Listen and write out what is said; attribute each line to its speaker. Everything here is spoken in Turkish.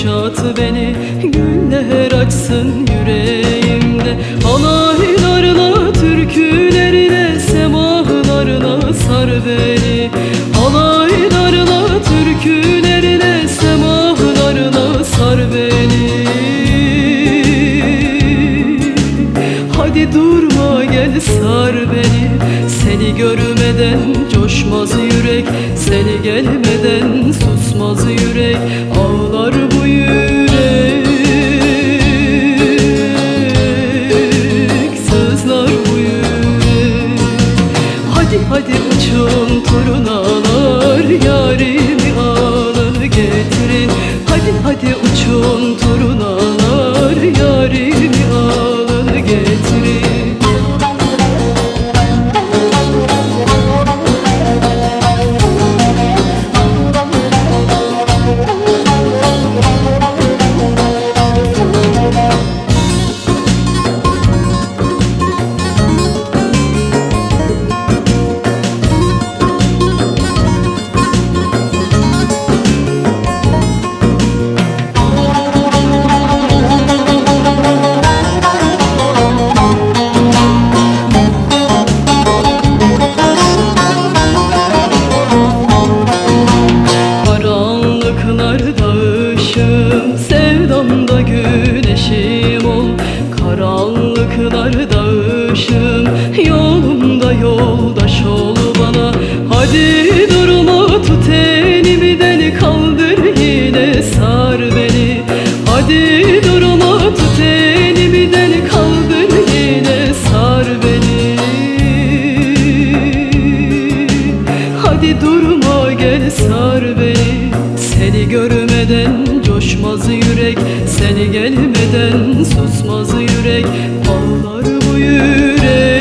Speaker 1: kuşat beni, güller açsın yüreğimde. Alaylarına, türkülerine, semahlarına sar beni. Alaylarına, türkülerine, semahlarına sar beni. Hadi durma, gel sar beni. Seni görmeden coşmaz yürek, seni gelmeden susmaz yürek. Ağlar bu yürek, sızlar bu yürek. Hadi hadi uçun turnalar, yarimi alın getirin. Hadi hadi uçun turnalar, yarimi alın getirin. Sevdamda güneşim ol, karanlıklarda ışığım, yolumda yoldaş ol bana. Hadi durma, tut elimden, kaldır yine sar beni. Hadi durma, tut elimden, kaldır yine sar beni. Hadi durma, gel sar beni. Seni görmeden coşmaz yürek, seni gelmeden susmaz yürek. Ağlar bu yürek.